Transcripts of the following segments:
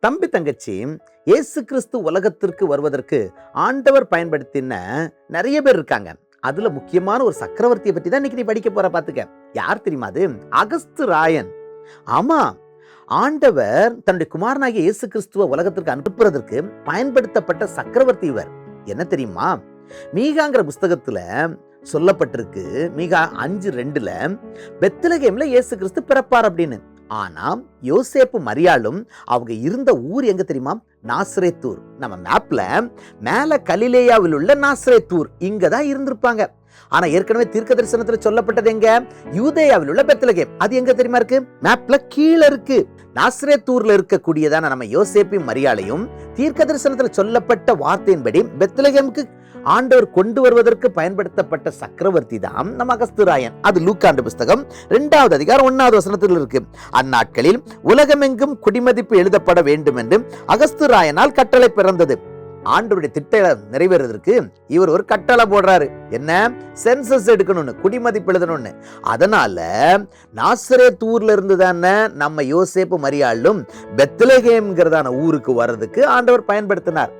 தம்பி தங்கச்சி, இயேசு கிறிஸ்து உலகத்திற்கு வருவதற்கு ஆண்டவர் பயன்படுத்தின நிறைய பேர் இருக்காங்க. அதுல முக்கியமான ஒரு சக்கரவர்த்தியை பற்றி தான் இன்னைக்கு நீ படிக்க போற. பாத்துக்க, யார் தெரியுமா? அது அகஸ்து ராயன். ஆமா, ஆண்டவர் தன்னுடைய குமாரனாகிய இயேசு கிறிஸ்துவ உலகத்திற்கு அனுப்புறதற்கு பயன்படுத்தப்பட்ட சக்கரவர்த்தி இவர். என்ன தெரியுமா? மீகாங்கிற புஸ்தகத்துல சொல்லப்பட்டிருக்கு. மீகா 5:2 பெத்லகேம்ல இயேசு கிறிஸ்து பிறப்பார் அப்படின்னு. ஆனா யோசேப்பு மரியாளும் அவங்க இருந்த ஊர் எங்க தெரியுமா? நாசரேத்தூர். நம்ம மேப்ல மேல கலிலேயாவில் உள்ள நாசரேத்தூர் இங்கதான் இருந்திருப்பாங்க. ஆனா ஏற்கனவே தீர்க்க தரிசனத்துல சொல்லப்பட்டது எங்க? யூதேயாவில் உள்ள பெத்லகேம். அது எங்க தெரியுமா இருக்கு? மேப்ல கீழே இருக்கு. நாசரேத்தூர்ல இருக்கக்கூடியதான நம்ம யோசேப்பையும் மரியாளையும் தீர்க்க தரிசனத்துல சொல்லப்பட்ட வார்த்தையின்படி பெத்லகேமுக்கு ஆண்டவர் கொண்டு வருவதற்கு பயன்படுத்தப்பட்ட சக்கரவர்த்தி தான் நம்ம அகஸ்து ராயன். அது லூக்காண்டு புஸ்தகம் 2வது அதிகாரம் 1வது வசனத்தில் இருக்கு. அந்நாட்களில் உலகமெங்கும் குடிமதிப்பு எழுதப்பட வேண்டும் என்று அகஸ்து ராயனால் கட்டளை பிறந்தது. ஆண்டவருடைய திட்டம் நிறைவேறதற்கு இவர் ஒரு கட்டளை போடுறாரு. என்ன? சென்சஸ் எடுக்கணும்னு, குடிமதிப்பு எழுதணும்னு. அதனால நாசரேத்தூர்ல இருந்து தானே நம்ம யோசேப்பு மரியாளும் பெத்லகேம்ங்கிறதான ஊருக்கு வர்றதுக்கு ஆண்டவர் பயன்படுத்தினார்.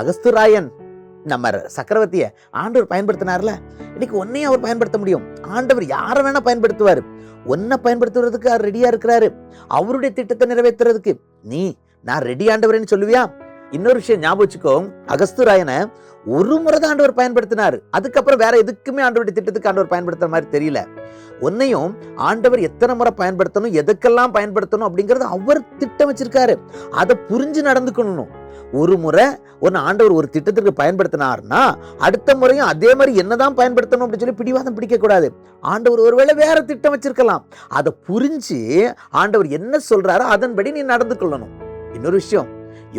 அகஸ்து ராயன் நம்ம சக்கரவர்த்திய ஆண்டவர் பயன்படுத்தினார்ல, இன்னைக்கு ஒன்னையும் அவர் பயன்படுத்த முடியும். ஆண்டவர் யாரை வேணா பயன்படுத்துவாரு. ஒன்ன பயன்படுத்துறதுக்கு அவர் ரெடியா இருக்கிறாரு. அவருடைய திட்டத்தை நிறைவேற்றுறதுக்கு நான் ரெடி ஆண்டவர்னு சொல்லுவியா? இன்னொரு விஷயம் ஞாபகம் வச்சுக்கோ, அகஸ்து ராயனை ஒரு முறை தான் ஆண்டவர் பயன்படுத்தினாரு. அதுக்கப்புறம் வேற எதுக்குமே ஆண்டவருடைய திட்டத்துக்கு ஆண்டவர் பயன்படுத்துற மாதிரி தெரியல. ஒன்னையும் ஆண்டவர் எத்தனை முறை பயன்படுத்தணும், எதுக்கெல்லாம் பயன்படுத்தணும் அப்படிங்கறது அவர் திட்டம் வச்சிருக்காரு. அதை புரிஞ்சு நடந்துக்கணும். ஒரு முறை ஆண்டவர் ஒரு திட்டத்திற்கு பயன்படுத்தினார்னா அடுத்த முறையும் அதே மாதிரி என்னதான் பயன்படுத்தணும் அப்படின்னு சொல்லி பிடிவாதம் பிடிக்க கூடாது. ஆண்டவர் ஒருவேளை வேற திட்டம் வச்சிருக்கலாம். அதை புரிஞ்சு ஆண்டவர் என்ன சொல்றாரோ அதன்படி நீ நடந்து கொள்ளணும். இன்னொரு விஷயம்,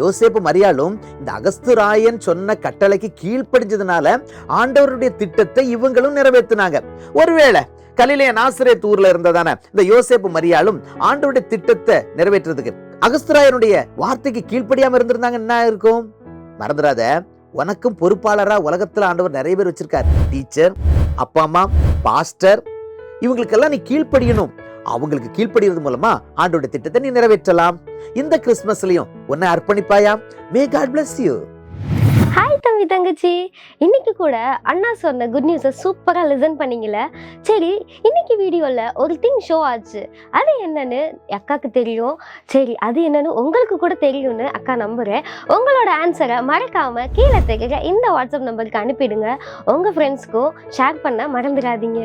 யோசேப்பு மரியாளும் இந்த அகஸ்து ராயன் சொன்ன கட்டளைக்கு கீழ்ப்படிஞ்சதுனால ஆண்டவருடைய திட்டத்தை இவங்களும் நிறைவேற்றினாங்க. ஒருவேளை கலிலேயா நாசரேத்தூர்ல இருந்ததான இந்த யோசேப்பு மரியாளும் ஆண்டவருடைய திட்டத்தை நிறைவேற்றுறதுக்கு அகஸ்து ராயனுடைய வார்த்தைக்கு கீழ்ப்படியாம இருந்திருந்தாங்க, என்ன இருக்கும்? மறந்துடாத, உனக்கும் பொறுப்பாளரா உலகத்துல ஆண்டவர் நிறைய பேர் வச்சிருக்காரு. டீச்சர், அப்பா அம்மா, பாஸ்டர், இவங்களுக்கெல்லாம் நீ கீழ்ப்படியணும். அவங்களுக்கு கீழ்ப்படிறது மூலமா ஆண்டவருடைய திட்டத்தை நீ நிறைவேற்றலாம். இந்த கிறிஸ்துமஸ்லயும் உன்னை அர்ப்பணிப்பாயா? May God bless you. Hi தம்பி தங்கச்சி, இன்னைக்கு கூட அண்ணா சொன்ன குட் நியூஸை சூப்பராக லிசன் பண்ணீங்கள. சரி, இன்னைக்கு வீடியோவில் ஒரு திங் ஷோ ஆச்சு. அது என்னன்னு அக்காவுக்கு தெரியும். சரி, அது என்னன்னு உங்களுக்கு கூட தெரியும்னு அக்கா நம்புகிறேன். உங்களோட ஆன்சரை மறக்காமல் கீழே தெரிகிற இந்த வாட்ஸ்அப் நம்பருக்கு அனுப்பிடுங்க. உங்கள் ஃப்ரெண்ட்ஸ்க்கும் ஷேர் பண்ண மறந்துடாதீங்க.